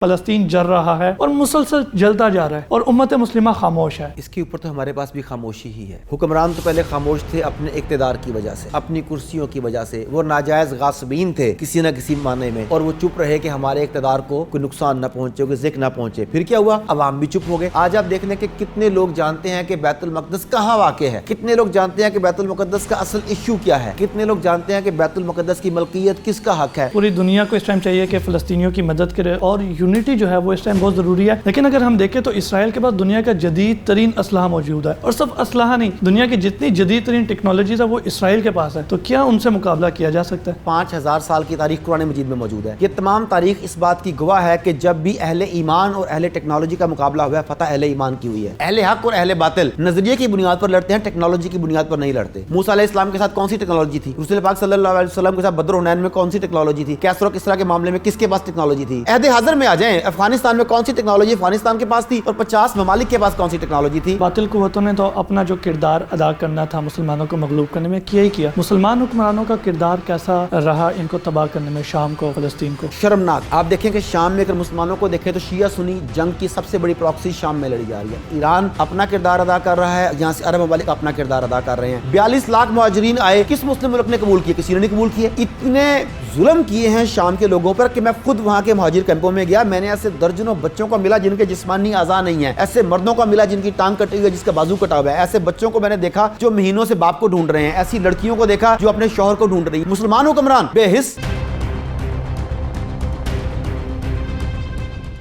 فلسطین جل رہا ہے اور مسلسل جلتا جا رہا ہے اور امت مسلمہ خاموش ہے۔ اس کے اوپر تو ہمارے پاس بھی خاموشی ہی ہے۔ حکمران تو پہلے خاموش تھے اپنے اقتدار کی وجہ سے، اپنی کرسیوں کی وجہ سے، وہ ناجائز غاصبین تھے کسی نہ کسی معنی میں، اور وہ چپ رہے کہ ہمارے اقتدار کو کوئی نقصان نہ پہنچے، کوئی ذکر نہ پہنچے۔ پھر کیا ہوا؟ عوام بھی چپ ہو گئے۔ آج آپ دیکھ لیں کہ کتنے لوگ جانتے ہیں کہ بیت المقدس کہاں واقع ہے، کتنے لوگ جانتے ہیں کہ بیت المقدس کا اصل ایشو کیا ہے، کتنے لوگ جانتے ہیں کہ بیت المقدس کی ملکیت کس کا حق ہے۔ پوری دنیا کو اس ٹائم چاہیے کہ فلسطینیوں کی مدد کرے اور یونٹی جو ہے وہ اس ٹائم بہت ضروری ہے، لیکن اگر ہم دیکھیں تو اسرائیل کے پاس دنیا کا جدید ترین اسلحہ موجود ہے، اور صرف اسلحہ نہیں، دنیا کی جتنی جدید ترین ٹیکنالوجیز ہے وہ اسرائیل کے پاس ہے، تو کیا ان سے مقابلہ کیا جا سکتا ہے؟ 5000 سال کی تاریخ قرآن مجید میں موجود ہے۔ یہ تمام تاریخ اس بات کی گواہ ہے کہ جب بھی اہل ایمان اور اہل ٹیکنالوجی کا مقابلہ ہوا ہے، فتح اہل ایمان کی ہوئی ہے۔ اہل حق اور اہل باطل نظریے کی بنیاد پر لڑتے ہیں، ٹیکنالوجی کی بنیاد پر نہیں لڑتے۔ موسیٰ علیہ السلام کے ساتھ کون سی ٹیکنالوجی تھی؟ رسول پاک صلی اللہ علیہ وسلم کے ساتھ بدر و حنین میں کون سی ٹیکنالوجی تھی؟ کیسر و کسریٰ کے معاملے میں کس کے پاس ٹیکنالوجی تھی؟ عہد حاضر میں آ جائیں، افغانستان میں کون سی ٹیکنالوجی افغانستان کے پاس تھی اور 50 ممالک کے پاس کون سی ٹیکنالوجی تھی؟ باطل قوتوں نے تو اپنا جو کردار ادا کرنا تھا مسلمانوں کو مغلوب کرنے میں کیا ہی کیا۔ مسلمان حکمرانوں کا کردار کیسا رہا ان کو تباہ کرنے میں، شام کو، فلسطین کو؟ شرمناک۔ آپ دیکھیں کہ شام میں اگر مسلمانوں کو دیکھیں تو شیعہ سنی جنگ کی سب سے بڑی پراکسی شام میں لڑی جا رہی ہے۔ ایران اپنا کردار ادا کر رہا ہے، یہاں سے عرب ممالک اپنا کردار ادا کر رہے ہیں۔ 42 لاکھ مہاجرین آئے، کس مسلم ملک نے قبول کیے؟ کسی نے نہیں قبول کیے۔ اتنے ظلم کیے ہیں شام کے لوگوں پر کہ میں خود وہاں کے مہاجر کیمپوں میں گیا، میں نے ایسے درجنوں بچوں کو ملا جن کے جسمانی اعضاء نہیں ہیں، ایسے مردوں کو ملا جن کی ٹانگ کٹی ہوئی ہے، جس کا بازو کٹا ہوا ہے، ایسے بچوں کو میں نے دیکھا جو مہینوں سے باپ کو ڈھونڈ رہے ہیں، ایسی لڑکیوں کو دیکھا جو اپنے شوہر کو ڈھونڈ رہی ہیں۔ مسلمان حکمران بے حس۔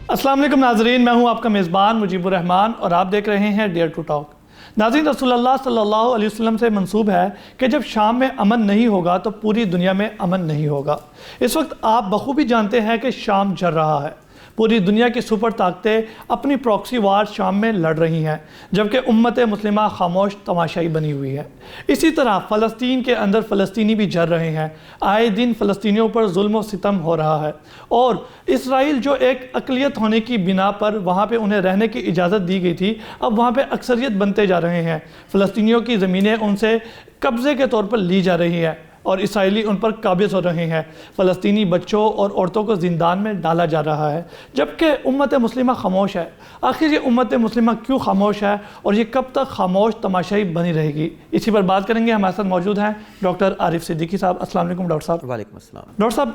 السلام علیکم ناظرین، میں ہوں آپ کا میزبان مجیب الرحمان اور آپ دیکھ رہے ہیں ڈیئر ٹو ٹاک۔ ناظرین، رسول اللہ صلی اللہ علیہ وسلم سے منسوب ہے کہ جب شام میں امن نہیں ہوگا تو پوری دنیا میں امن نہیں ہوگا۔ اس وقت آپ بخوبی جانتے ہیں کہ شام جل رہا ہے، پوری دنیا کی سپر طاقتیں اپنی پراکسی وار شام میں لڑ رہی ہیں، جبکہ امت مسلمہ خاموش تماشائی بنی ہوئی ہے۔ اسی طرح فلسطین کے اندر فلسطینی بھی جل رہے ہیں، آئے دن فلسطینیوں پر ظلم و ستم ہو رہا ہے، اور اسرائیل جو ایک اقلیت ہونے کی بنا پر وہاں پہ انہیں رہنے کی اجازت دی گئی تھی، اب وہاں پہ اکثریت بنتے جا رہے ہیں۔ فلسطینیوں کی زمینیں ان سے قبضے کے طور پر لی جا رہی ہیں اور اسرائیلی ان پر قابض ہو رہے ہیں۔ فلسطینی بچوں اور عورتوں کو زندان میں ڈالا جا رہا ہے، جبکہ امت مسلمہ خاموش ہے۔ آخر یہ امت مسلمہ کیوں خاموش ہے اور یہ کب تک خاموش تماشائی بنی رہے گی؟ اسی پر بات کریں گے۔ ہمارے ساتھ موجود ہیں ڈاکٹر عارف صدیقی صاحب۔ السلام علیکم ڈاکٹر صاحب۔ وعلیکم السلام۔ ڈاکٹر صاحب،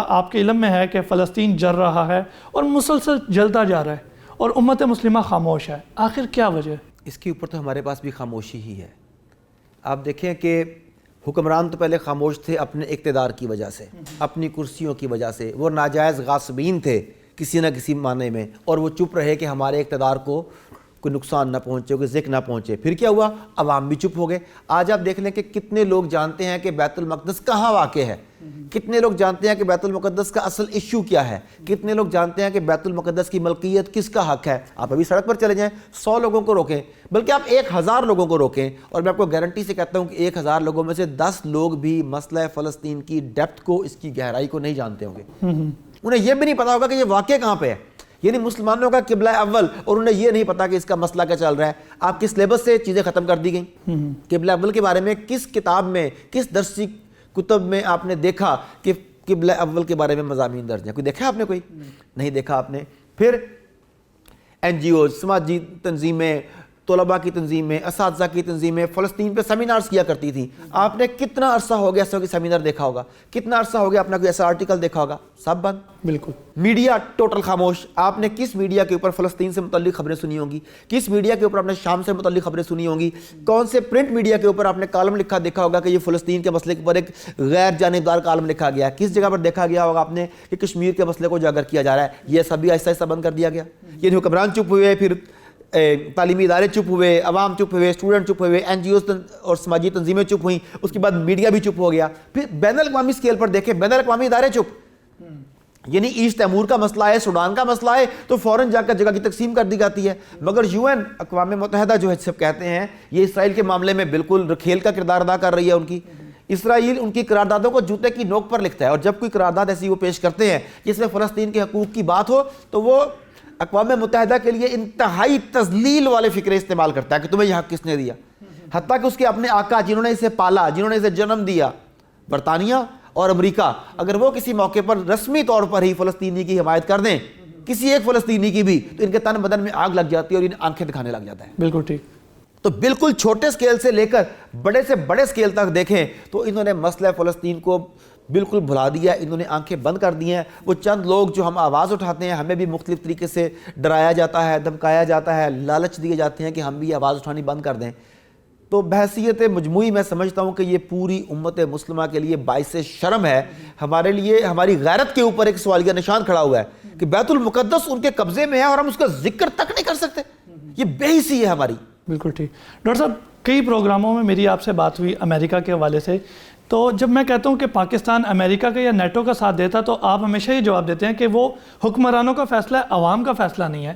آپ کے علم میں ہے کہ فلسطین جل رہا ہے اور مسلسل جلتا جا رہا ہے اور امت مسلمہ خاموش ہے، آخر کیا وجہ؟ اس کے اوپر تو ہمارے پاس بھی خاموشی ہی ہے۔ آپ دیکھیں کہ حکمران تو پہلے خاموش تھے اپنے اقتدار کی وجہ سے، اپنی کرسیوں کی وجہ سے، وہ ناجائز غاصبین تھے کسی نہ کسی معنی میں، اور وہ چپ رہے کہ ہمارے اقتدار کو کوئی نقصان نہ پہنچے، کوئی ذکر نہ پہنچے۔ پھر کیا ہوا؟ عوام بھی چپ ہو گئے۔ آج آپ دیکھ لیں کہ کتنے لوگ جانتے ہیں کہ بیت المقدس کہاں واقع ہے، کتنے لوگ جانتے ہیں کہ بیت المقدس کا اصل ایشو کیا ہے، کتنے لوگ جانتے ہیں کہ بیت المقدس کی ملکیت کس کا حق ہے۔ آپ ابھی سڑک پر چلے جائیں، 100 لوگوں کو روکیں، بلکہ آپ 1000 لوگوں کو روکیں، اور میں آپ کو گارنٹی سے کہتا ہوں کہ 1000 لوگوں میں سے 10 لوگ بھی مسئلہ فلسطین کی ڈیپتھ کو، اس کی گہرائی کو نہیں جانتے ہوں گے۔ انہیں یہ بھی نہیں پتا ہوگا کہ یہ واقع کہاں پہ ہے، یعنی مسلمانوں کا قبلہ اول، اور انہیں یہ نہیں پتا کہ اس کا مسئلہ کیا چل رہا ہے۔ آپ کے سلیبس سے چیزیں ختم کر دی گئیں۔ قبلہ اول کے بارے میں کس کتاب میں، کس درسی کتب میں آپ نے دیکھا کہ قبلہ اول کے بارے میں مضامین درج ہیں؟ کوئی دیکھا آپ نے؟ کوئی نہیں دیکھا آپ نے۔ پھر NGOs، سماجی تنظیمیں، طلباء کی تنظیمیں، اساتذہ کی تنظیمیں فلسطین پہ سیمینارز کیا کرتی تھیں۔ آپ نے کتنا عرصہ ہو گیا ایسا کوئی سیمینار دیکھا ہوگا؟ کتنا عرصہ ہو گیا اپنا کوئی ایسا آرٹیکل دیکھا ہوگا؟ سب بند۔ بالکل۔ میڈیا ٹوٹل خاموش۔ آپ نے کس میڈیا کے اوپر فلسطین سے متعلق خبریں سنی ہوں گی؟ کس میڈیا کے اوپر آپ نے شام سے متعلق خبریں سنی ہوں گی؟ کون سے پرنٹ میڈیا کے اوپر آپ نے کالم لکھا دیکھا ہوگا کہ یہ فلسطین کے مسئلے کے اوپر ایک غیر جانبدار کالم لکھا گیا؟ کس جگہ پر دیکھا گیا ہوگا آپ نے کہ کشمیر کے مسئلے کو اجاگر کیا جا رہا ہے؟ یہ سبھی آہستہ آہستہ بند کر دیا گیا۔ یہ حکمران چپ ہوئے، پھر تعلیمی ادارے چپ ہوئے، عوام چپ ہوئے، اسٹوڈنٹ چپ ہوئے، NGOs اور سماجی تنظیمیں چپ ہوئیں، اس کے بعد میڈیا بھی چپ ہو گیا۔ پھر بین الاقوامی اسکیل پر دیکھیں، بین الاقوامی ادارے چپ، یعنی ایسٹ تیمور کا مسئلہ ہے، سوڈان کا مسئلہ ہے تو فوراً جا کر جگہ کی تقسیم کر دی جاتی ہے۔ مگر UN، اقوام متحدہ جو ہے سب کہتے ہیں، یہ اسرائیل کے معاملے میں بالکل رکھیل کا کردار ادا کر رہی ہے ان کی۔ اسرائیل ان کی قراردادوں کو جوتے کی نوک پر لکھتا ہے، اور جب کوئی قرارداد ایسی وہ پیش کرتے ہیں جس میں فلسطین کے حقوق کی بات ہو تو وہ اقوام متحدہ کے لیے انتہائی تذلیل والے فکرے استعمال کرتا ہے کہ تمہیں یہ حق کس نے دیا، حتیٰ کہ اس کے اپنے آقا جنہوں نے اسے پالا، جنہوں نے اسے جنم دیا، برطانیہ اور امریکہ، اگر وہ کسی موقع پر رسمی طور پر ہی فلسطینی کی حمایت کر دیں کسی ایک فلسطینی کی بھی تو ان کے تن بدن میں آگ لگ جاتی ہے اور انہیں آنکھیں دکھانے لگ جاتا ہے. بالکل ٹھیک. تو بالکل چھوٹے سکیل سے لے کر بڑے سے بڑے سکیل تک دیکھیں تو انہوں نے مسئلہ فلسطین کو بالکل بھلا دیا, انہوں نے آنکھیں بند کر دی ہیں. وہ چند لوگ جو ہم آواز اٹھاتے ہیں, ہمیں بھی مختلف طریقے سے ڈرایا جاتا ہے, دھمکایا جاتا ہے, لالچ دیے جاتے ہیں کہ ہم بھی آواز اٹھانی بند کر دیں. تو بحیثیت مجموعی میں سمجھتا ہوں کہ یہ پوری امت مسلمہ کے لیے باعث شرم ہے. ہمارے لیے ہماری غیرت کے اوپر ایک سوالیہ نشان کھڑا ہوا ہے کہ بیت المقدس ان کے قبضے میں ہے اور ہم اس کا ذکر تک نہیں کر سکتے. یہ بے حسی ہے ہماری. بالکل ٹھیک. ڈاکٹر صاحب, کئی پروگراموں میں میری آپ سے بات ہوئی امریکہ کے حوالے سے, تو جب میں کہتا ہوں کہ پاکستان امریکہ کا یا نیٹو کا ساتھ دیتا تو آپ ہمیشہ یہ جواب دیتے ہیں کہ وہ حکمرانوں کا فیصلہ ہے, عوام کا فیصلہ نہیں ہے.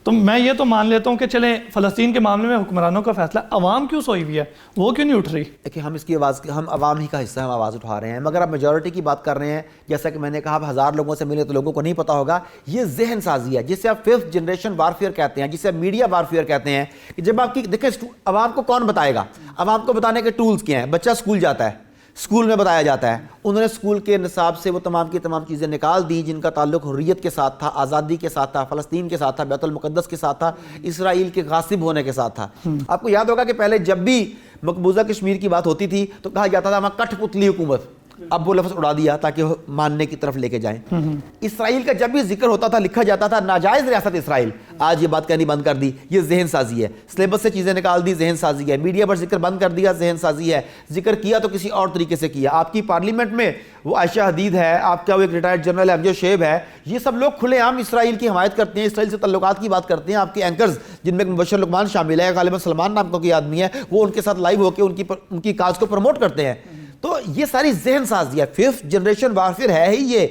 تو میں یہ تو مان لیتا ہوں کہ چلیں فلسطین کے معاملے میں حکمرانوں کا فیصلہ, عوام کیوں سوئی ہوئی ہے, وہ کیوں نہیں اٹھ رہی؟ کہ ہم اس کی آواز, ہم عوام ہی کا حصہ ہم آواز اٹھا رہے ہیں. مگر آپ میجورٹی کی بات کر رہے ہیں, جیسا کہ میں نے کہا آپ 1000 لوگوں سے ملے تو لوگوں کو نہیں پتا ہوگا. یہ ذہن سازی ہے جسے آپ 5th جنریشن وارفیئر کہتے ہیں, جسے آپ میڈیا وارفیئر کہتے ہیں. کہ جب آپ کی دیکھیں عوام کو کون بتائے گا, عوام کو بتانے کے ٹولز کیا ہیں. بچہ اسکول جاتا ہے, اسکول میں بتایا جاتا ہے. انہوں نے اسکول کے نصاب سے وہ تمام کی تمام چیزیں نکال دی جن کا تعلق حریت کے ساتھ تھا, آزادی کے ساتھ تھا, فلسطین کے ساتھ تھا, بیت المقدس کے ساتھ تھا, اسرائیل کے غاصب ہونے کے ساتھ تھا. آپ کو یاد ہوگا کہ پہلے جب بھی مقبوضہ کشمیر کی بات ہوتی تھی تو کہا جاتا تھا وہاں کٹھ پتلی حکومت. اب وہ لفظ اڑا دیا تاکہ ماننے کی طرف لے کے جائیں. اسرائیل کا جب بھی ذکر ہوتا تھا لکھا جاتا تھا ناجائز ریاست اسرائیل. آج یہ بات کہنی بند کر دی, یہ ذہن سازی ہے. سلیبس سے چیزیں نکال دی, ذہن سازی ہے. میڈیا پر ذکر بند کر دیا, ذہن سازی ہے. ذکر کیا تو کسی اور طریقے سے کیا. آپ کی پارلیمنٹ میں وہ عائشہ حدید ہے, آپ کا وہ ایک ریٹائرڈ جنرل امجد شیب ہے, یہ سب لوگ کھلے عام اسرائیل کی حمایت کرتے ہیں, اسرائیل سے تعلقات کی بات کرتے ہیں. آپ کے اینکرز جن میں مبشر لقمان شامل ہے, غالباً سلمان نام کا کوئی آدمی ہے, وہ ان کے ساتھ لائیو ہو کے ان کی کاز کو پروموٹ کرتے ہیں. تو یہ ساری ذہن سازی ہے. 5th جنریشن وارفیئر ہے ہی یہ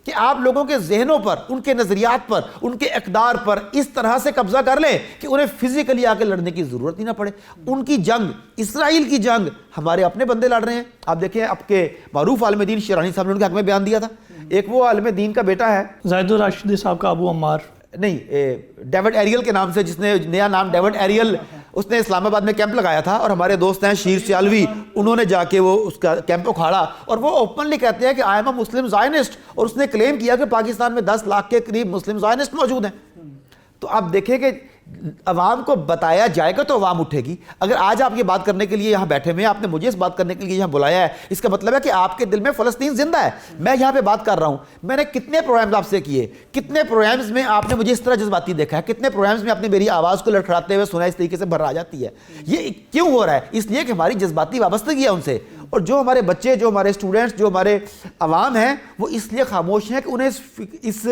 کہ آپ لوگوں کے ذہنوں پر, ان کے نظریات پر, ان کے اقدار پر اس طرح سے قبضہ کر لیں کہ انہیں فزیکلی آ کے لڑنے کی ضرورت ہی نہ پڑے. ان کی جنگ, اسرائیل کی جنگ ہمارے اپنے بندے لڑ رہے ہیں. آپ دیکھیں آپ کے معروف عالم دین شیرانی صاحب نے ان کے حق میں بیان دیا تھا. ایک وہ عالم دین کا بیٹا ہے زاہد الراشدی صاحب کا, ابو عمار نہیں, ڈیوڈ ایریل کے نام سے, جس نے نیا نام ڈیوڈ ایریل, اس نے اسلام آباد میں کیمپ لگایا تھا. اور ہمارے دوست ہیں شیر سیالوی, انہوں نے جا کے وہ اس کا کیمپ اکھاڑا اور وہ اوپنلی کہتے ہیں کہ آئی ایم اے مسلم زائنسٹ. اور اس نے کلیم کیا کہ پاکستان میں 10 لاکھ کے قریب مسلم زائنسٹ موجود ہیں. تو آپ دیکھیں کہ عوام کو بتایا جائے گا تو عوام اٹھے گی. اگر آج آپ یہ بات کرنے کے لیے یہاں بیٹھے ہوئے ہیں, آپ نے مجھے اس بات کرنے کے لیے یہاں بلایا ہے, اس کا مطلب ہے کہ آپ کے دل میں فلسطین زندہ ہے. میں یہاں پہ بات کر رہا ہوں, میں نے کتنے پروگرامز آپ سے کیے, کتنے پروگرامز میں آپ نے مجھے اس طرح جذباتی دیکھا ہے, کتنے پروگرامز میں آپ نے میری آواز کو لڑکھڑاتے ہوئے سنا, اس طریقے سے بھر آ جاتی ہے. یہ کیوں ہو رہا ہے؟ اس لیے کہ ہماری جذباتی وابستگی ہے ان سے. اور جو ہمارے بچے, جو ہمارے اسٹوڈنٹس, جو ہمارے عوام ہیں, وہ اس لیے خاموش ہیں کہ انہیں اس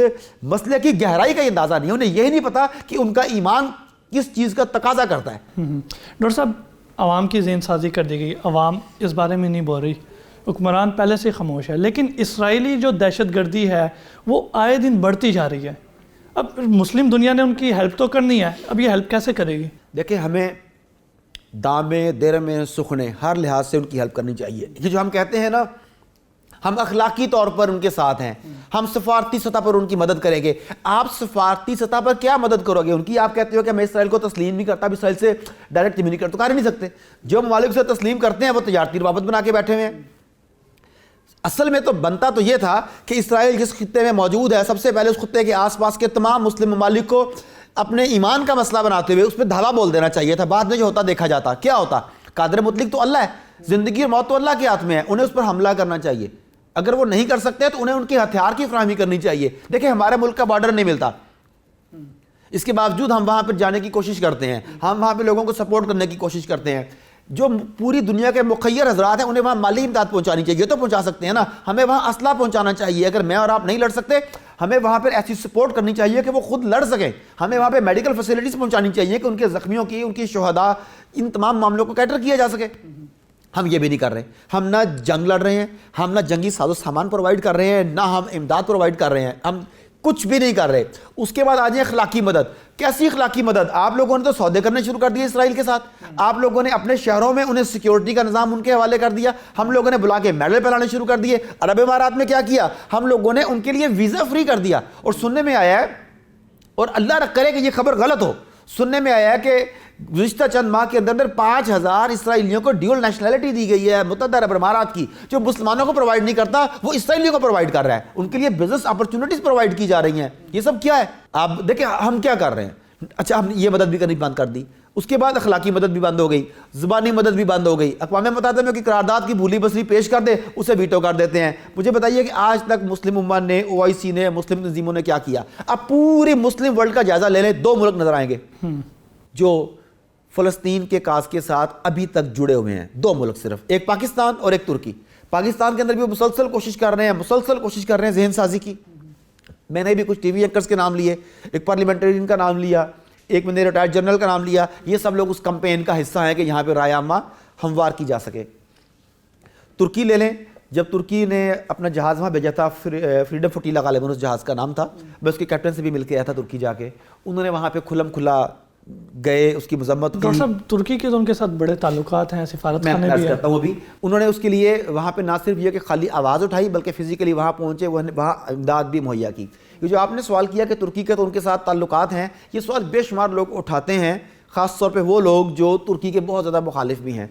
مسئلے کی گہرائی کا اندازہ نہیں ہے. انہیں یہی نہیں پتا کہ ان کا ایمان کس چیز کا تقاضا کرتا ہے. ڈاکٹر صاحب, عوام کی ذہن سازی کر دی گئی, عوام اس بارے میں نہیں بول رہی, حکمران پہلے سے خاموش ہے, لیکن اسرائیلی جو دہشت گردی ہے وہ آئے دن بڑھتی جا رہی ہے. اب مسلم دنیا نے ان کی ہیلپ تو کرنی ہے, اب یہ ہیلپ کیسے کرے گی؟ دیکھیں, ہمیں دامے درمے سخنے ہر لحاظ سے ان کی ہیلپ کرنی چاہیے. یہ جو ہم کہتے ہیں نا, ہم اخلاقی طور پر ان کے ساتھ ہیں, ہم سفارتی سطح پر ان کی مدد کریں گے. آپ سفارتی سطح پر کیا مدد کرو گے ان کی؟ آپ کہتے ہو کہ میں اسرائیل کو تسلیم نہیں کرتا, اب اسرائیل سے ڈائریکٹ کمیونیکیٹ تو کر ہی نہیں سکتے. جو ممالک سے تسلیم کرتے ہیں وہ تجارتی روابط بنا کے بیٹھے ہوئے ہیں. اصل میں تو بنتا تو یہ تھا کہ اسرائیل جس خطے میں موجود ہے, سب سے پہلے اس خطے کے آس پاس کے تمام مسلم ممالک کو اپنے ایمان کا مسئلہ بناتے ہوئے اس پہ دھاوا بول دینا چاہیے تھا. بعد میں جو ہوتا دیکھا جاتا, کیا ہوتا؟ قادر مطلق تو اللہ ہے, زندگی اور موت تو اللہ کے ہاتھ میں ہے, انہیں اس پر حملہ کرنا چاہیے. اگر وہ نہیں کر سکتے تو انہیں ان کے ہتھیار کی فراہمی کرنی چاہیے. دیکھیں, ہمارے ملک کا بارڈر نہیں ملتا, اس کے باوجود ہم وہاں پہ جانے کی کوشش کرتے ہیں, ہم وہاں پہ لوگوں کو سپورٹ کرنے کی کوشش کرتے ہیں. جو پوری دنیا کے مخیر حضرات ہیں انہیں وہاں مالی امداد پہنچانی چاہیے, تو پہنچا سکتے ہیں نا. ہمیں وہاں اسلحہ پہنچانا چاہیے. اگر میں اور آپ نہیں لڑ سکتے, ہمیں وہاں پہ ایسی سپورٹ کرنی چاہیے کہ وہ خود لڑ سکیں. ہمیں وہاں پہ میڈیکل فیسلٹیز پہنچانی چاہیے کہ ان کے زخمیوں کی, ان کی شہداء, ان تمام معاملوں کو کیٹر کیا جا سکے. ہم یہ بھی نہیں کر رہے. ہم نہ جنگ لڑ رہے ہیں, ہم نہ جنگی ساز و سامان پرووائڈ کر رہے ہیں, نہ ہم امداد پرووائڈ کر رہے ہیں, ہم کچھ بھی نہیں کر رہے. اس کے بعد آ جائیں اخلاقی مدد. کیسی اخلاقی مدد؟ آپ لوگوں نے تو سودے کرنے شروع کر دیے اسرائیل کے ساتھ. آپ لوگوں نے اپنے شہروں میں انہیں سیکیورٹی کا نظام ان کے حوالے کر دیا. ہم لوگوں نے بلا کے میڈل پہلانے شروع کر دیے. عرب امارات میں کیا کیا؟ ہم لوگوں نے ان کے لیے ویزا فری کر دیا. اور سننے میں آیا ہے, اور اللہ نہ کرے کہ یہ خبر غلط ہو, سننے میں آیا ہے کہ گزشتہ چند ماہ کے اندر 5000 اسرائیلیوں کو ڈیول نیشنلٹی دی گئی ہے متحدہ عرب امارات کی، جو مسلمانوں کو پرووائڈ نہیں کرتا وہ اسرائیلیوں کو پرووائڈ کر رہا ہے، ان کے لیے بزنس اپرچونٹیز پرووائڈ کی جا رہی ہیں۔ یہ سب کیا ہے؟ آپ دیکھیں ہم کیا کر رہے ہیں۔ اچھا ہم نے یہ مدد بھی کرنی بند کر دی، اس کے بعد اخلاقی مدد بھی بند ہو گئی، زبانی مدد بھی بند ہو گئی، اقوام متحدہ میں کی قرارداد کی بھولی بسری پیش کر دے اسے ویٹو کر دیتے ہیں۔ مجھے بتائیے کہ آج تک مسلم امت نے، OIC نے، مسلم تنظیموں نے کیا کیا؟ اب پوری مسلم ورلڈ کا جائزہ لے لیں، 2 ملک نظر آئیں گے جو فلسطین کے کاز کے ساتھ ابھی تک جڑے ہوئے ہیں، 2 ملک صرف، ایک پاکستان اور ایک ترکی۔ پاکستان کے اندر بھی وہ مسلسل کوشش کر رہے ہیں ذہن سازی کی۔ میں نے بھی کچھ ٹی وی اینکرز کے نام لیے، ایک پارلیمنٹرین کا نام لیا، ایک میں نے ریٹائرڈ جنرل کا نام لیا، یہ سب لوگ اس کمپین کا حصہ ہیں کہ یہاں پہ رائے عامہ ہموار کی جا سکے۔ ترکی لے لیں، جب ترکی نے اپنا جہاز وہاں بھیجا تھا، فریڈم فٹیلا غالباً اس جہاز کا نام تھا، میں اس کے کیپٹن سے بھی مل کے آیا تھا ترکی جا کے، انہوں نے وہاں پہ کھلم کھلا گئے، اس کی مذمت کی۔ ڈاکٹر صاحب ترکی کے تو ان کے ساتھ بڑے تعلقات ہیں، سفارت خانے بھی ہیں۔ وہ بھی انہوں نے اس کے لیے وہاں پہ نہ صرف یہ کہ خالی آواز اٹھائی بلکہ فزیکلی وہاں پہنچے، وہاں امداد بھی مہیا کی۔ یہ جو آپ نے سوال کیا کہ ترکی کے تو ان کے ساتھ تعلقات ہیں، یہ سوال بے شمار لوگ اٹھاتے ہیں، خاص طور پہ وہ لوگ جو ترکی کے بہت زیادہ مخالف بھی ہیں۔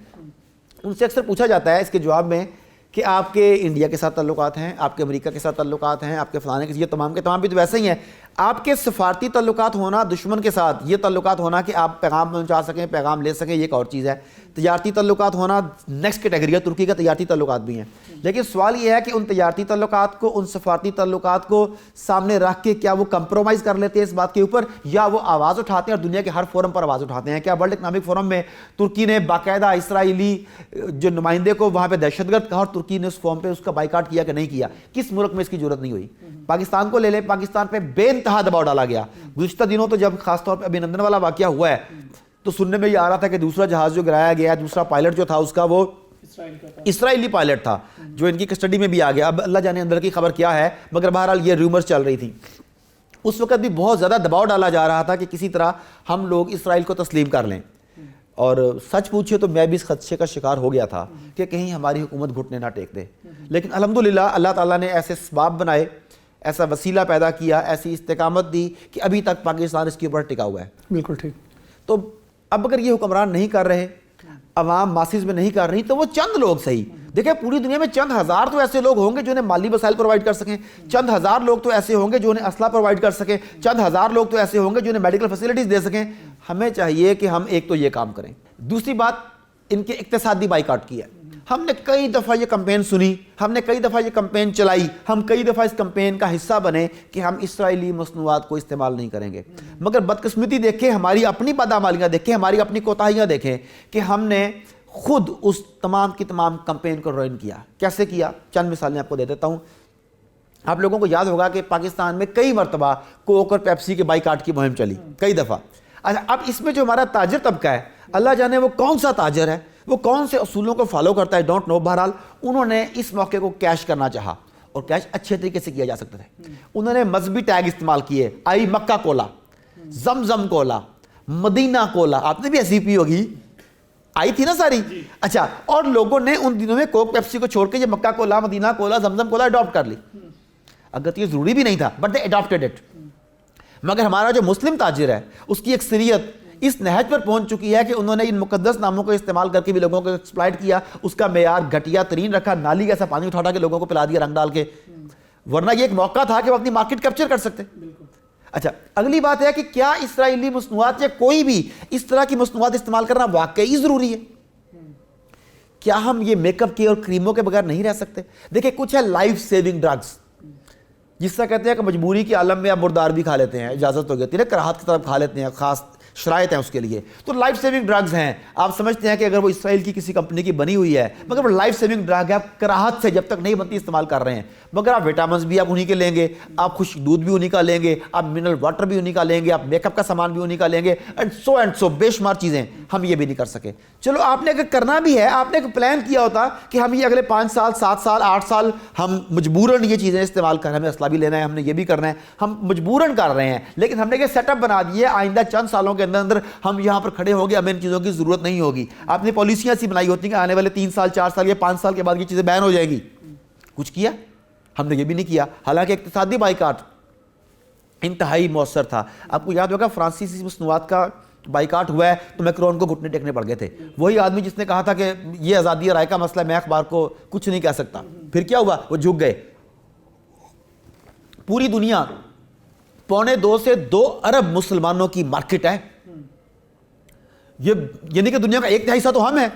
ان سے اکثر پوچھا جاتا ہے اس کے جواب میں کہ آپ کے انڈیا کے ساتھ تعلقات ہیں، آپ کے امریکہ کے ساتھ تعلقات ہیں، آپ کے فلانے کے، یہ تمام کے تمام بھی تو ویسے ہی ہیں۔ آپ کے سفارتی تعلقات ہونا دشمن کے ساتھ، یہ تعلقات ہونا کہ آپ پیغام پہنچا سکیں، پیغام لے سکیں، یہ ایک اور چیز ہے۔ تجارتی تعلقات ہونا نیکسٹ کیٹیگری ہے، ترکی کا تجارتی تعلقات بھی ہیں۔ لیکن سوال یہ ہے کہ ان تجارتی تعلقات کو، ان سفارتی تعلقات کو سامنے رکھ کے کیا وہ کمپرومائز کر لیتے ہیں اس بات کے اوپر، یا وہ آواز اٹھاتے ہیں اور دنیا کے ہر فورم پر آواز اٹھاتے ہیں؟ کیا ورلڈ اکنامک فورم میں ترکی نے باقاعدہ اسرائیلی جو نمائندے کو وہاں پہ دہشت گرد کہا اور ترکی نے اس فورم پہ اس کا بائیکاٹ کیا کہ نہیں کیا؟ کس ملک میں اس کی ضرورت نہیں ہوئی؟ پاکستان کو لے لیں، پاکستان پہ بے انتہا دباؤ ڈالا گیا۔ گزشتہ دنوں تو جب خاص طور پہ ابھینندن والا واقعہ ہوا ہے تو سننے میں یہ آ رہا تھا کہ دوسرا جہاز جو گرایا گیا، دوسرا پائلٹ جو تھا اس کا وہ اسرائیلی پائلٹ تھا جو ان کی کسٹڈی میں بھی آ گیا۔ اب اللہ جانے اندر کی خبر کیا ہے، مگر بہرحال یہ ریومرز چل رہی تھی۔ اس وقت بھی بہت زیادہ دباؤ ڈالا جا رہا تھا کہ کسی طرح ہم لوگ اسرائیل کو تسلیم کر لیں، اور سچ پوچھے تو میں بھی اس خدشے کا شکار ہو گیا تھا کہ کہیں ہماری حکومت گھٹنے نہ ٹیک دے۔ لیکن الحمدللہ اللہ تعالیٰ نے ایسے اسباب بنائے، ایسا وسیلہ پیدا کیا، ایسی استقامت دی کہ ابھی تک پاکستان اس کے اوپر ٹکا ہوا ہے۔ بالکل ٹھیک۔ تو اب اگر یہ حکمران نہیں کر رہے، عوام ماسز میں نہیں کر رہی، تو وہ چند لوگ صحیح، دیکھیں پوری دنیا میں چند ہزار تو ایسے لوگ ہوں گے جو انہیں مالی وسائل پرووائڈ کر سکیں، چند ہزار لوگ تو ایسے ہوں گے جو انہیں اسلحہ پرووائڈ کر سکیں، چند ہزار لوگ تو ایسے ہوں گے جو انہیں میڈیکل فیسلٹیز دے سکیں۔ ہمیں چاہیے کہ ہم ایک تو یہ کام کریں۔ دوسری بات، ان کے اقتصادی بائیکاٹ کی ہے۔ ہم نے کئی دفعہ یہ کمپین سنی، ہم نے کئی دفعہ یہ کمپین چلائی، ہم کئی دفعہ اس کمپین کا حصہ بنے کہ ہم اسرائیلی مصنوعات کو استعمال نہیں کریں گے، مگر بدقسمتی دیکھیں، ہماری اپنی بدعمالیاں دیکھیں، ہماری اپنی کوتاہیاں دیکھیں کہ ہم نے خود اس تمام کی تمام کمپین کو روئن کیا۔ کیسے کیا؟ چند مثالیں آپ کو دے دیتا ہوں۔ آپ لوگوں کو یاد ہوگا کہ پاکستان میں کئی مرتبہ کوک اور پیپسی کے بائیکاٹ کی مہم چلی، کئی دفعہ۔ اچھا اب اس میں جو ہمارا تاجر طبقہ ہے، اللہ جانے وہ کون سا تاجر ہے، وہ کون سے اصولوں کو فالو کرتا ہے، ڈونٹ نو، بہرحال انہوں نے اس موقع کو کیش کرنا چاہا، اور کیش اچھے طریقے سے کیا جا سکتا تھا۔ انہوں نے مذہبی ٹیگ استعمال کیے، آئی مکہ کولا، زمزم کولا، مدینہ کولا، آپ نے بھی ایسی پی ہوگی، آئی تھی نا ساری۔ اچھا، اور لوگوں نے ان دنوں میں کوک پیپسی کو چھوڑ کے یہ مکہ کولا، مدینہ کولا، زمزم کولا اڈاپٹ کر لی، اگر تو یہ ضروری بھی نہیں تھا، بٹ دے اڈاپٹڈ اٹ۔ مگر ہمارا جو مسلم تاجر ہے اس کی اکثریت اس نہج پر پہنچ چکی ہے کہ انہوں نے ان مقدس ناموں کو استعمال کر کے بھی لوگوں کو ایکسپلائٹ کیا، اس کا معیار گھٹیا ترین رکھا، نالی کا ایسا پانی اٹھا کے لوگوں کو پلا دیا رنگ ڈال کے، ورنہ یہ ایک موقع تھا کہ وہ اپنی مارکیٹ کیپچر کر سکتے۔ اچھا، اگلی بات ہے کہ کیا اسرائیلی مصنوعات یا کوئی بھی اس طرح کی مصنوعات استعمال کرنا واقعی ضروری ہے؟ کیا ہم یہ میک اپ کے اور کریموں کے بغیر نہیں رہ سکتے؟ دیکھیں کچھ ہے لائف سیونگ ڈرگز، جس سے کہتے ہیں کہ مجبوری کے عالم میں آپ مردار بھی کھا لیتے ہیں، اجازت ہو گئی ہے، کراہت کی طرف کھا لیتے ہیں، خاص شرائط ہیں اس کے لیے، تو لائف سیونگ ڈرگز ہیں۔ آپ سمجھتے ہیں کہ اگر وہ اسرائیل کی کسی کمپنی کی بنی ہوئی ہے، مگر وہ لائف سیونگ ڈرگ ہے، آپ کراہت سے جب تک نہیں بنتی استعمال کر رہے ہیں، مگر آپ وٹامنز بھی آپ انہی کے لیں گے، آپ خشک دودھ بھی انہی کا لیں گے، آپ منرل واٹر بھی انہی کا لیں گے، آپ میک اپ کا سامان بھی انہی کا لیں گے، اینڈ سو بے شمار چیزیں، ہم یہ بھی نہیں کر سکے۔ چلو آپ نے اگر کرنا بھی ہے، آپ نے ایک پلان کیا ہوتا کہ ہم یہ اگلے 5 سال 7 سال 8 سال ہم مجبوراً یہ چیزیں استعمال کر، ہمیں اسلحہ بھی لینا ہے، ہم نے یہ بھی کرنا ہے، ہم مجبوراً کر رہے ہیں، لیکن ہم نے یہ سیٹ اپ بنا دیا ہے، آئندہ چند سالوں کے اندر ہم یہاں پر کھڑے ہو گئے، ہمیں ان چیزوں کی ضرورت نہیں ہوگی۔ آپ نے پالیسیاں ایسی بنائی ہوتی ہیں کہ آنے والے 3 سال 4 سال یا 5 سال کے بعد یہ چیزیں بین ہو جائیں گی، کچھ کیا؟ ہم نے یہ بھی نہیں کیا۔ حالانکہ اقتصادی بائیکاٹ انتہائی مؤثر تھا. آپ کو یاد ہوگا فرانسیسی مصنوعات کا بائیکاٹ ہوا ہے تو میکرون کو گھٹنے ٹیکنے پڑ گئے تھے. وہی آدمی جس نے کہا تھا کہ یہ آزادی رائے کا مسئلہ ہے, میں اخبار کو کچھ نہیں کہہ سکتا. پھر کیا ہوا, وہ جھک گئے. پوری دنیا 1.25 سے 2 ارب مسلمانوں کی مارکیٹ ہے. یہ یعنی کہ دنیا کا 1/3 حصہ تو ہم ہیں,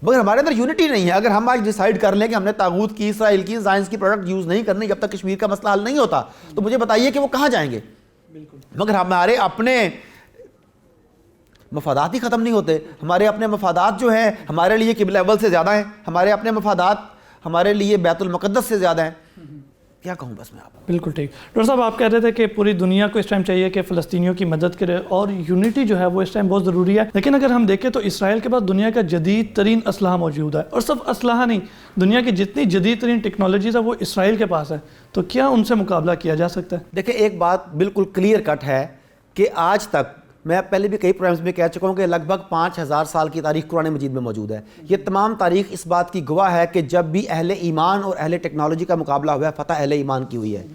مگر ہمارے اندر یونٹی نہیں ہے. اگر ہم آج ڈیسائیڈ کر لیں کہ ہم نے طاغوت کی, اسرائیل کی, سائنس کی پروڈکٹ یوز نہیں کرنی جب تک کشمیر کا مسئلہ حل نہیں ہوتا, تو مجھے بتائیے کہ وہ کہاں جائیں گے. مگر ہمارے اپنے مفادات ہی ختم نہیں ہوتے. ہمارے اپنے مفادات جو ہیں ہمارے لیے قبلہ اول سے زیادہ ہیں, ہمارے اپنے مفادات ہمارے لیے بیت المقدس سے زیادہ ہیں. کیا کہوں بس میں آپ. بالکل ٹھیک. ڈاکٹر صاحب آپ کہہ رہے تھے کہ پوری دنیا کو اس ٹائم چاہیے کہ فلسطینیوں کی مدد کرے اور یونٹی جو ہے وہ اس ٹائم بہت ضروری ہے. لیکن اگر ہم دیکھیں تو اسرائیل کے پاس دنیا کا جدید ترین اسلحہ موجود ہے, اور صرف اسلحہ نہیں, دنیا کی جتنی جدید ترین ٹیکنالوجیز ہے وہ اسرائیل کے پاس ہے. تو کیا ان سے مقابلہ کیا جا سکتا ہے؟ دیکھیں ایک بات بالکل کلیئر کٹ ہے کہ آج تک, میں پہلے بھی کئی پروگرامز میں کہہ چکا ہوں کہ لگ بھگ 5000 سال کی تاریخ قرآن مجید میں موجود ہے. یہ تمام تاریخ اس بات کی گواہ ہے کہ جب بھی اہل ایمان اور اہل ٹیکنالوجی کا مقابلہ ہوا ہے, فتح اہل ایمان کی ہوئی ہے.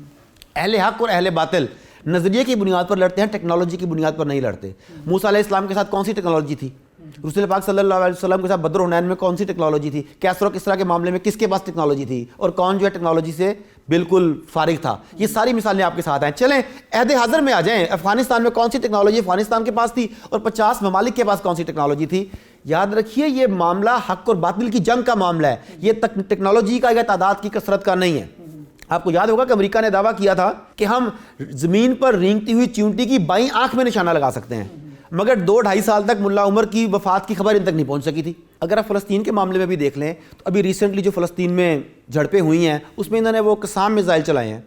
اہل حق اور اہل باطل نظریے کی بنیاد پر لڑتے ہیں, ٹیکنالوجی کی بنیاد پر نہیں لڑتے. موسیٰ علیہ السلام کے ساتھ کون سی ٹیکنالوجی تھی؟ رسول پاک صلی اللہ علیہ وسلم کے ساتھ بدر و حنین میں کون سی ٹیکنالوجی تھی؟ کیسر و کسرا کے معاملے میں کس کے پاس ٹیکنالوجی تھی, اور کون جو ہے ٹیکنالوجی سے بالکل فارغ تھا؟ یہ ساری مثالیں آپ کے ساتھ ہیں. چلیں عہد حاضر میں آ جائیں. افغانستان میں کون سی ٹیکنالوجی افغانستان کے پاس تھی, اور 50 ممالک کے پاس کون سی ٹیکنالوجی تھی؟ یاد رکھیے یہ معاملہ حق اور باطل کی جنگ کا معاملہ ہے, یہ ٹیکنالوجی کا یا تعداد کی کثرت کا نہیں ہے. آپ کو یاد ہوگا کہ امریکہ نے دعویٰ کیا تھا کہ ہم زمین پر رینگتی ہوئی چیونٹی کی بائیں آنکھ میں نشانہ لگا سکتے ہیں, مگر 2-2.5 سال تک ملا عمر کی وفات کی خبر ان تک نہیں پہنچ سکی تھی. اگر آپ فلسطین کے معاملے میں بھی دیکھ لیں تو ابھی ریسنٹلی جو فلسطین میں جھڑپیں ہوئی ہیں اس میں انہوں نے وہ قسام میزائل چلائے ہیں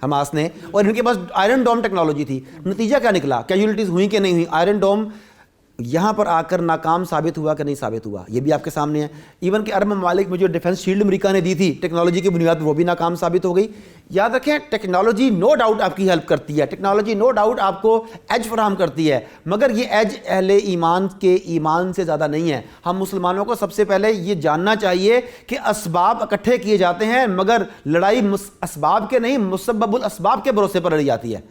حماس نے, اور ان کے پاس آئرن ڈوم ٹیکنالوجی تھی. نتیجہ کیا نکلا؟ کیجولٹیز ہوئی کہ نہیں ہوئی؟ آئرن ڈوم یہاں پر آ کر ناکام ثابت ہوا کہ نہیں ثابت ہوا, یہ بھی آپ کے سامنے ہے. ایون کہ عرب ممالک میں جو ڈیفنس شیلڈ امریکہ نے دی تھی ٹیکنالوجی کی بنیاد پر, وہ بھی ناکام ثابت ہو گئی. یاد رکھیں ٹیکنالوجی نو ڈاؤٹ آپ کی ہیلپ کرتی ہے, ٹیکنالوجی نو ڈاؤٹ آپ کو ایج فراہم کرتی ہے, مگر یہ ایج اہل ایمان کے ایمان سے زیادہ نہیں ہے. ہم مسلمانوں کو سب سے پہلے یہ جاننا چاہیے کہ اسباب اکٹھے کیے جاتے ہیں, مگر لڑائی اسباب کے نہیں مسبب الاسباب کے بھروسے پر لڑی جاتی ہے.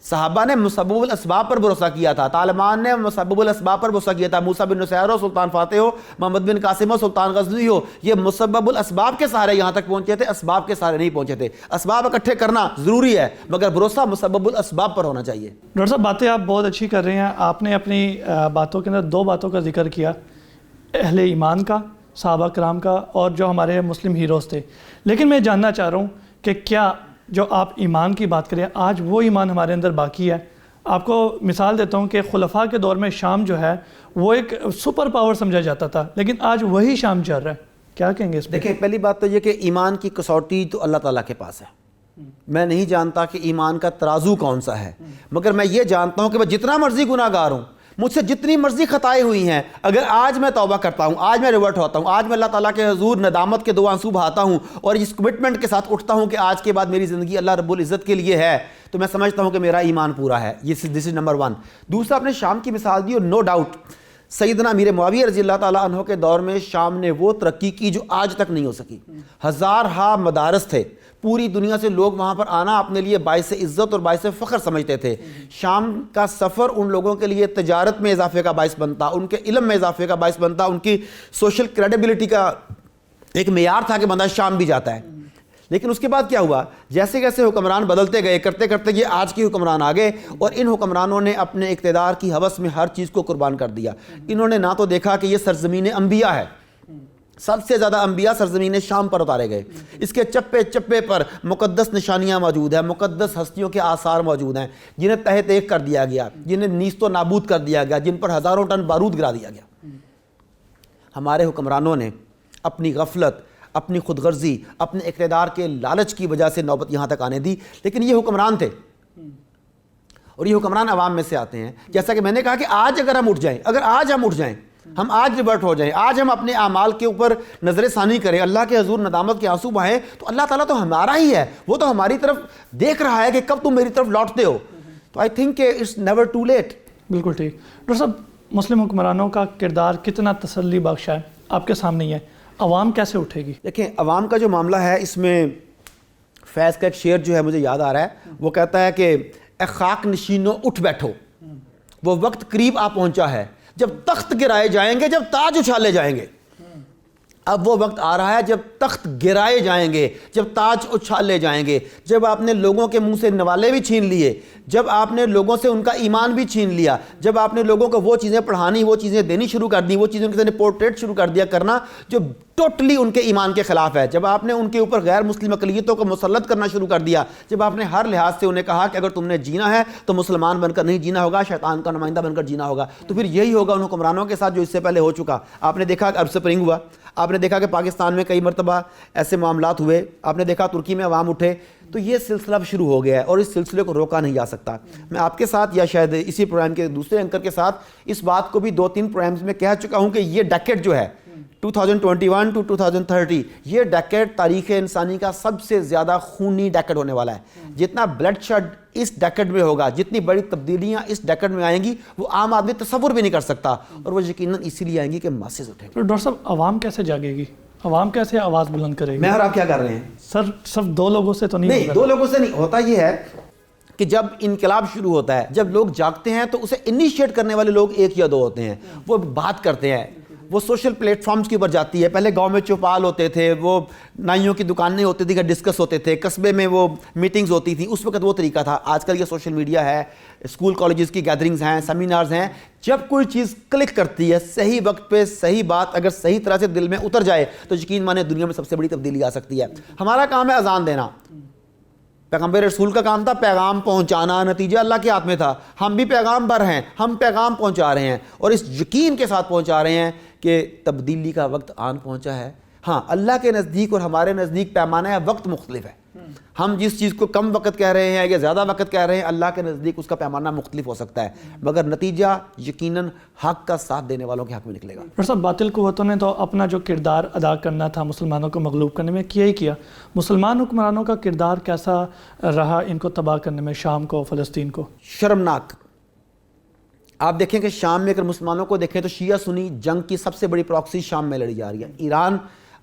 صحابہ نے مسبب الاسباب پر بھروسہ کیا تھا, طالبان نے مسبب الاسباب پر بھروسہ کیا تھا. موسیٰ بن نصیر ہو, سلطان فاتح ہو, محمد بن قاسم ہو, سلطان غزنوی ہو, یہ مسبب الاسباب کے سہارے یہاں تک پہنچے تھے, اسباب کے سہارے نہیں پہنچے تھے. اسباب اکٹھے کرنا ضروری ہے, مگر بھروسہ مسبب الاسباب پر ہونا چاہیے. ڈاکٹر صاحب باتیں آپ بہت اچھی کر رہے ہیں. آپ نے اپنی باتوں کے اندر 2 باتوں کا ذکر کیا, اہل ایمان کا, صحابہ کرام کا, اور جو ہمارے مسلم ہیروز تھے. لیکن میں جاننا چاہ رہا ہوں کہ کیا جو آپ ایمان کی بات کریں, آج وہ ایمان ہمارے اندر باقی ہے؟ آپ کو مثال دیتا ہوں کہ خلفاء کے دور میں شام جو ہے وہ ایک سپر پاور سمجھا جاتا تھا, لیکن آج وہی شام چل رہا ہے. کیا کہیں گے اس پہ؟ دیکھیں پہلی بات تو یہ کہ ایمان کی کسوٹی تو اللہ تعالیٰ کے پاس ہے. میں نہیں جانتا کہ ایمان کا ترازو کون سا ہے, مگر میں یہ جانتا ہوں کہ میں جتنا مرضی گناہ گار ہوں, مجھ سے جتنی مرضی خطائیں ہوئی ہیں, اگر آج میں توبہ کرتا ہوں, آج میں ریورٹ ہوتا ہوں, آج میں اللہ تعالیٰ کے حضور ندامت کے 2 آنسو بہاتا ہوں, اور اس کمٹمنٹ کے ساتھ اٹھتا ہوں کہ آج کے بعد میری زندگی اللہ رب العزت کے لیے ہے, تو میں سمجھتا ہوں کہ میرا ایمان پورا ہے. یہ دس از نمبر 1. دوسرا, آپ نے شام کی مثال دی, اور نو ڈاؤٹ سیدنا امیر معاویہ رضی اللہ تعالیٰ عنہ کے دور میں شام نے وہ ترقی کی جو آج تک نہیں ہو سکی. 1000 مدارس تھے, پوری دنیا سے لوگ وہاں پر آنا اپنے لیے باعث عزت اور باعث فخر سمجھتے تھے. شام کا سفر ان لوگوں کے لیے تجارت میں اضافے کا باعث بنتا, ان کے علم میں اضافے کا باعث بنتا, ان کی سوشل کریڈیبلٹی کا ایک معیار تھا کہ بندہ شام بھی جاتا ہے. لیکن اس کے بعد کیا ہوا؟ جیسے جیسے حکمران بدلتے گئے, کرتے کرتے یہ آج کے حکمران آ گئے, اور ان حکمرانوں نے اپنے اقتدار کی ہوس میں ہر چیز کو قربان کر دیا. انہوں نے نہ تو دیکھا کہ یہ سرزمین انبیاء ہے, سب سے زیادہ انبیاء سرزمین شام پر اتارے گئے, اس کے چپے چپے پر مقدس نشانیاں موجود ہیں, مقدس ہستیوں کے آثار موجود ہیں, جنہیں تہہ تیغ کر دیا گیا, جنہیں نیست و نابود کر دیا گیا, جن پر 1000 ٹن بارود گرا دیا گیا. ہمارے حکمرانوں نے اپنی غفلت, اپنی خود غرضی, اپنے اقتدار کے لالچ کی وجہ سے نوبت یہاں تک آنے دی. لیکن یہ حکمران تھے, اور یہ حکمران عوام میں سے آتے ہیں. جیسا کہ میں نے کہا کہ آج اگر ہم اٹھ جائیں, اگر آج ہم اٹھ جائیں, ہم آج ریورٹ ہو جائیں, آج ہم اپنے اعمال کے اوپر نظر ثانی کریں, اللہ کے حضور ندامت کے آنسو بہائیں, تو اللہ تعالیٰ تو ہمارا ہی ہے, وہ تو ہماری طرف دیکھ رہا ہے کہ کب تم میری طرف لوٹتے ہو. تو آئی تھنک کہ اٹس نیور ٹو لیٹ. بالکل ٹھیک. ڈاکٹر صاحب مسلم حکمرانوں کا کردار کتنا تسلی بخش ہے آپ کے سامنے ہی ہے, عوام کیسے اٹھے گی؟ دیکھیں عوام کا جو معاملہ ہے, اس میں فیض کا ایک شعر جو ہے مجھے یاد آ رہا ہے, وہ کہتا ہے کہ اے خاک نشینوں اٹھ بیٹھو، وہ وقت قریب آ پہنچا ہے جب تخت گرائے جائیں گے، جب تاج اچھالے جائیں گے۔ اب وہ وقت آ رہا ہے جب تخت گرائے جائیں گے، جب تاج اچھالے جائیں گے، جب آپ نے لوگوں کے منہ سے نوالے بھی چھین لیے، جب آپ نے لوگوں سے ان کا ایمان بھی چھین لیا، جب آپ نے لوگوں کو وہ چیزیں پڑھانی، وہ چیزیں دینی شروع کر دی، وہ چیزیں ان کے سامنے پورٹریٹ شروع کر دیا کرنا جو ٹوٹلی ان کے ایمان کے خلاف ہے، جب آپ نے ان کے اوپر غیر مسلم اقلیتوں کو مسلط کرنا شروع کر دیا، جب آپ نے ہر لحاظ سے انہیں کہا کہ اگر تم نے جینا ہے تو مسلمان بن کر نہیں جینا ہوگا، شیطان کا نمائندہ بن کر جینا ہوگا، تو پھر یہی ہوگا ان حکمرانوں کے ساتھ جو اس سے پہلے ہو چکا۔ آپ نے دیکھا کہ عرب سپرنگ ہوا، آپ نے دیکھا کہ پاکستان میں کئی مرتبہ ایسے معاملات ہوئے، آپ نے دیکھا ترکی میں عوام اٹھے، تو یہ سلسلہ اب شروع ہو گیا ہے اور اس سلسلے کو روکا نہیں جا سکتا۔ میں آپ کے ساتھ یا شاید اسی پروگرام کے دوسرے اینکر کے ساتھ اس بات کو بھی 2-3 پروگرامز میں کہہ چکا ہوں کہ یہ ڈیکیڈ جو ہے 2021 to 2030 یہ ڈیکیڈ تاریخ انسانی کا سب سے زیادہ خونی ڈیکیڈ ہونے والا ہے۔ جتنا بلڈ شیڈ اس ڈیکیڈ میں ہوگا، جتنی بڑی تبدیلیاں اس ڈیکیڈ میں آئیں گی، وہ عام آدمی تصور بھی نہیں کر سکتا، اور وہ یقیناً اسی لیے آئیں گی کہ ماسز اٹھیں گے۔ تو ڈاکٹر صاحب عوام کیسے جاگے گی؟ عوام کیسے آواز بلند کرے گی؟ میں اور آپ کیا کر رہے ہیں؟ سر صرف 2 لوگوں سے تو نہیں، 2 لوگوں سے نہیں ہوتا۔ یہ ہے کہ جب انقلاب شروع ہوتا ہے، جب لوگ جاگتے ہیں تو اسے انیشیٹ کرنے والے لوگ 1 یا 2 ہوتے ہیں، وہ بات کرتے ہیں، وہ سوشل پلیٹ فارمز کے اوپر جاتی ہے۔ پہلے گاؤں میں چوپال ہوتے تھے، وہ نائیوں کی دکانیں ہوتی تھی کہ ڈسکس ہوتے تھے، قصبے میں وہ میٹنگز ہوتی تھیں، اس وقت وہ طریقہ تھا۔ آج کل یہ سوشل میڈیا ہے، اسکول کالجز کی گیدرنگز ہیں، سیمینارز ہیں، جب کوئی چیز کلک کرتی ہے صحیح وقت پہ صحیح بات اگر صحیح طرح سے دل میں اتر جائے تو یقین مانے دنیا میں سب سے بڑی تبدیلی آ سکتی ہے۔ ہمارا کام ہے اذان دینا، پیغمبر رسول کا کام تھا پیغام پہنچانا، نتیجہ اللہ کے ہاتھ میں تھا۔ ہم بھی پیغام بر ہیں، ہم پیغام پہنچا رہے ہیں اور اس یقین کے ساتھ پہنچا رہے ہیں کہ تبدیلی کا وقت آن پہنچا ہے۔ ہاں، اللہ کے نزدیک اور ہمارے نزدیک پیمانہ وقت مختلف ہے۔ ہم جس چیز کو کم وقت کہہ رہے ہیں یا زیادہ وقت کہہ رہے ہیں، اللہ کے نزدیک اس کا پیمانہ مختلف ہو سکتا ہے، مگر نتیجہ یقیناً حق کا ساتھ دینے والوں کے حق میں نکلے گا۔ ڈاکٹر صاحب باطل قوتوں نے تو اپنا جو کردار ادا کرنا تھا مسلمانوں کو مغلوب کرنے میں کیا ہی کیا۔ مسلمان حکمرانوں کا کردار کیسا رہا ان کو تباہ کرنے میں، شام کو، فلسطین کو؟ شرمناک۔ آپ دیکھیں کہ شام میں اگر مسلمانوں کو دیکھیں تو شیعہ سنی جنگ کی سب سے بڑی پراکسی شام میں لڑی جا رہی ہے۔ ایران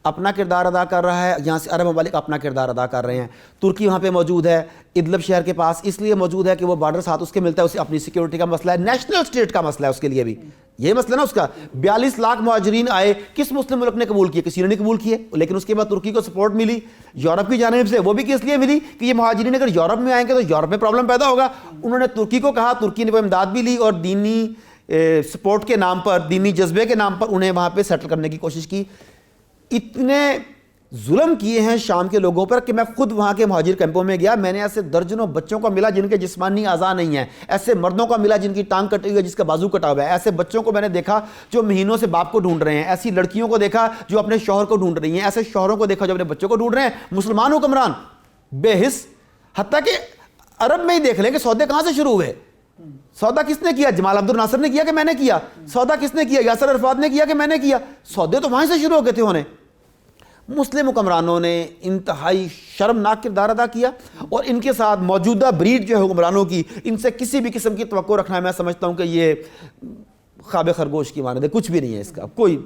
اپنا کردار ادا کر رہا ہے، یہاں سے عرب ممالک اپنا کردار ادا کر رہے ہیں۔ ترکی وہاں پہ موجود ہے، ادلب شہر کے پاس، اس لیے موجود ہے کہ وہ بارڈر ساتھ اس کے ملتا ہے، اسے اپنی سیکیورٹی کا مسئلہ ہے، نیشنل اسٹیٹ کا مسئلہ ہے اس کے لیے بھی، یہ مسئلہ نا اس کا۔ 42 لاکھ مہاجرین آئے، کس مسلم ملک نے قبول کیے؟ کسی نے نہیں قبول کیے، لیکن اس کے بعد ترکی کو سپورٹ ملی یورپ کی جانب سے، وہ بھی کس لیے ملی کہ یہ مہاجرین اگر یورپ میں آئیں گے تو یورپ میں پرابلم پیدا ہوگا۔ انہوں نے ترکی کو کہا، ترکی نے وہ امداد بھی لی اور دینی سپورٹ کے نام پر، دینی جذبے کے نام پر انہیں وہاں پہ سیٹل کرنے کی کوشش کی۔ اتنے ظلم کیے ہیں شام کے لوگوں پر کہ میں خود وہاں کے مہاجر کیمپوں میں گیا، میں نے ایسے درجنوں بچوں کو ملا جن کے جسمانی اعضاء نہیں ہیں، ایسے مردوں کو ملا جن کی ٹانگ کٹی ہوئی ہے، جس کا بازو کٹا ہوا ہے، ایسے بچوں کو میں نے دیکھا جو مہینوں سے باپ کو ڈھونڈ رہے ہیں، ایسی لڑکیوں کو دیکھا جو اپنے شوہر کو ڈھونڈ رہی ہیں، ایسے شوہروں کو دیکھا جو اپنے بچوں کو ڈھونڈ رہے ہیں۔ مسلمان حکمران بے حس، حتیٰ کہ عرب میں ہی دیکھ لیں کہ سودے کہاں سے شروع ہوئے۔ سودا کس نے کیا؟ جمال عبد الناصر نے کیا کہ میں نے کیا؟ سودا کس نے کیا؟ یاسر عرفات نے کیا کہ میں نے کیا؟ سودے تو وہیں سے شروع ہو گئے تھے ہونے۔ مسلم حکمرانوں نے انتہائی شرمناک کردار ادا کیا اور ان کے ساتھ موجودہ بریڈ جو ہے حکمرانوں کی، ان سے کسی بھی قسم کی توقع رکھنا ہے، میں سمجھتا ہوں کہ یہ خواب خرگوش کی مانند ہے، کچھ بھی نہیں ہے اس کا کوئی۔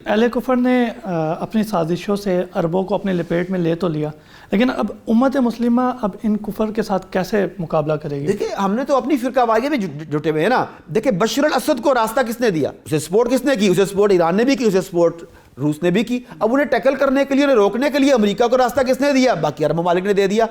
اہل کفر نے اپنی سازشوں سے عربوں کو اپنے لپیٹ میں لے تو لیا، لیکن اب امت مسلمہ اب ان کفر کے ساتھ کیسے مقابلہ کرے گی؟ دیکھیں ہم نے تو اپنی فرقہ واریت میں جٹے ہوئے ہیں نا۔ دیکھیں بشر الاسد کو راستہ کس نے دیا؟ اسے سپورٹ کس نے کی؟ اسے سپورٹ ایران نے بھی کی، اسے سپورٹ روس نے بھی کی۔ اب انہیں ٹیکل کرنے کے لیے، انہیں روکنے کے لیے امریکہ کو راستہ کس نے دیا؟ باقی عرب ممالک نے دے دیا۔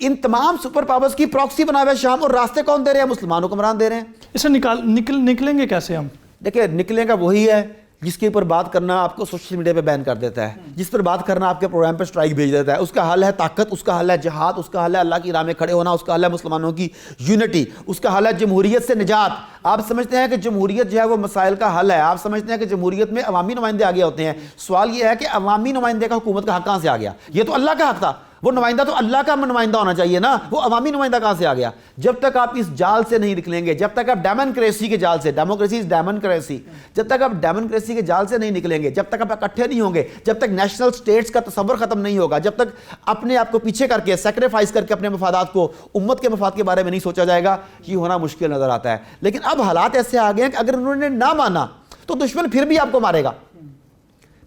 ان تمام سپر پاورز کی پراکسی بنا ہوا ہے شام، اور راستے کون دے رہے ہیں؟ مسلمان حکمران دے رہے ہیں۔ اسے نکلیں گے کیسے ہم؟ دیکھیں نکلیں گا وہی ہے جس کے اوپر بات کرنا آپ کو سوشل میڈیا پہ بین کر دیتا ہے، جس پر بات کرنا آپ کے پروگرام پہ سٹرائک بھیج دیتا ہے۔ اس کا حل ہے طاقت، اس کا حل ہے جہاد، اس کا حل ہے اللہ کی راہ میں کھڑے ہونا، اس کا حل ہے مسلمانوں کی یونٹی، اس کا حل ہے جمہوریت سے نجات۔ آپ سمجھتے ہیں کہ جمہوریت جو ہے وہ مسائل کا حل ہے، آپ سمجھتے ہیں کہ جمہوریت میں عوامی نمائندے آگے ہوتے ہیں۔ سوال یہ ہے کہ عوامی نمائندے کا حکومت کا حق کہاں سے آ گیا؟ یہ تو اللہ کا حق تھا، وہ نمائندہ تو اللہ کا نمائندہ ہونا چاہیے نا، وہ عوامی نمائندہ کہاں سے آ گیا؟ جب تک آپ اس جال سے نہیں نکلیں گے، جب تک آپ ڈیموکریسی کے جال سے، ڈیموکریسی از ڈیموکریسی، جب تک آپ ڈیموکریسی کے جال سے نہیں نکلیں گے، جب تک آپ اکٹھے نہیں ہوں گے، جب تک نیشنل سٹیٹس کا تصور ختم نہیں ہوگا، جب تک اپنے آپ کو پیچھے کر کے سیکریفائز کر کے اپنے مفادات کو، امت کے مفاد کے بارے میں نہیں سوچا جائے گا، یہ ہونا مشکل نظر آتا ہے۔ لیکن اب حالات ایسے آ گئے ہیں کہ اگر انہوں نے نہ مانا تو دشمن پھر بھی آپ کو مارے گا۔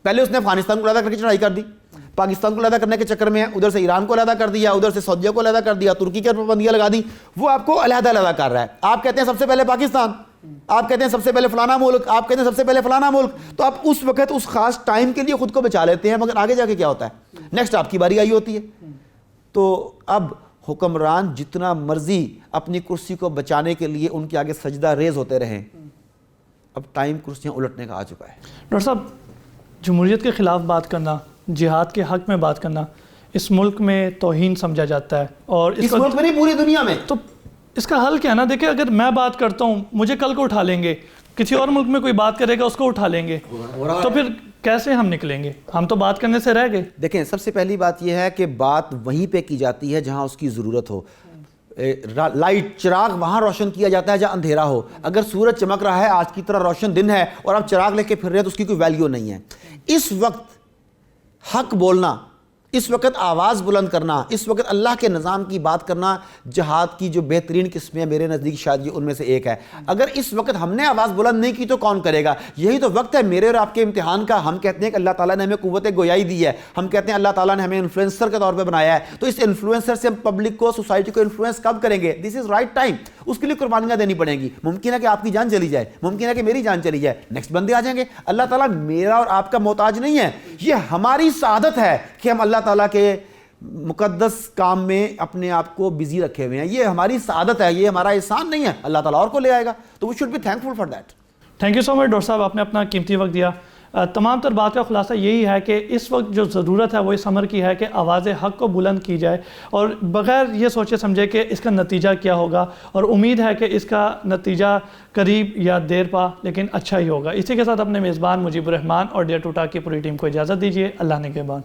پہلے اس نے افغانستان کو علیحدہ کر کے چڑھائی کر دی، پاکستان کو علیحدہ کرنے کے چکر میں ہیں، ادھر سے ایران کو علیحدہ کر دیا، ادھر سے سعودیہ کو علیحدہ کر دیا، ترکی کے پابندیاں لگا دی، وہ آپ کو علیحدہ کر رہا ہے. آپ کہتے ہیں سب سے پہلے پاکستان، آپ کہتے ہیں سب سے پہلے فلانا ملک، آپ کہتے ہیں سب سے پہلے فلانا ملک، تو آپ اس وقت اس خاص ٹائم کے لیے خود کو بچا لیتے ہیں، مگر آگے جا کے کیا ہوتا ہے؟ نیکسٹ آپ کی باری آئی ہوتی ہے. تو اب حکمران جتنا مرضی اپنی کرسی کو بچانے کے لیے ان کے آگے سجدہ ریز ہوتے رہیں، اب ٹائم کرسیاں الٹنے کا آ چکا ہے. ڈاکٹر صاحب، جمہوریت کے خلاف بات کرنا، جہاد کے حق میں بات کرنا اس ملک میں توہین سمجھا جاتا ہے، اور اس ملک میں نہیں، پوری دنیا میں. تو اس کا حل کیا ہے نا؟ دیکھیں، اگر میں بات کرتا ہوں مجھے کل کو اٹھا لیں گے، کسی اور ملک میں کوئی بات کرے گا اس کو اٹھا لیں گے، تو پھر کیسے ہم نکلیں گے؟ ہم تو بات کرنے سے رہ گئے. دیکھیں، سب سے پہلی بات یہ ہے کہ بات وہیں پہ کی جاتی ہے جہاں اس کی ضرورت ہو. لائٹ، چراغ وہاں روشن کیا جاتا ہے جہاں اندھیرا ہو. اگر سورج چمک رہا ہے، آج کی طرح روشن دن ہے، اور آپ چراغ لے کے پھر رہے ہیں تو اس کی کوئی ویلیو نہیں ہے. اس وقت حق بولنا، اس وقت آواز بلند کرنا، اس وقت اللہ کے نظام کی بات کرنا جہاد کی جو بہترین قسمیں میرے نزدیک شاید یہ ان میں سے ایک ہے. اگر اس وقت ہم نے آواز بلند نہیں کی تو کون کرے گا؟ یہی تو وقت ہے میرے اور آپ کے امتحان کا. ہم کہتے ہیں کہ اللہ تعالیٰ نے ہمیں قوت گویائی دی ہے، ہم کہتے ہیں اللہ تعالیٰ نے ہمیں انفلوئنسر کے طور پہ بنایا ہے، تو اس انفلوئنسر سے ہم پبلک کو، سوسائٹی کو انفلوئنس کب کریں گے؟ دس از رائٹ ٹائم. اس کے لیے قربانیاں دینی پڑیں گی. ممکن ہے کہ آپ کی جان چلی جائے، ممکن ہے کہ میری جان چلی جائے، نیکسٹ بندے آ جائیں گے. اللہ تعالیٰ میرا اور آپ کا محتاج نہیں ہے. یہ ہماری سعادت ہے کہ ہم اللہ تعالیٰ کے مقدس کام میں اپنے آپ کو بزی رکھے ہوئے ہیں. یہ ہماری سعادت ہے، یہ ہمارا احسان نہیں ہے. اللہ تعالیٰ اور کو لے آئے گا، تو we should be thankful for that. Thank you so much doctor صاحب، آپ نے اپنا قیمتی وقت دیا. تمام تر بات کا خلاصہ یہی ہے کہ اس وقت جو ضرورت ہے وہ اس امر کی ہے کہ آواز حق کو بلند کی جائے، اور بغیر یہ سوچے سمجھے کہ اس کا نتیجہ کیا ہوگا. اور امید ہے کہ اس کا نتیجہ قریب یا دیر پا لیکن اچھا ہی ہوگا. اسی کے ساتھ اپنے میزبان مجیب الرحمان اور ڈیئر ٹو ٹاک کی پوری ٹیم کو اجازت دیجیے. اللہ نگہبان.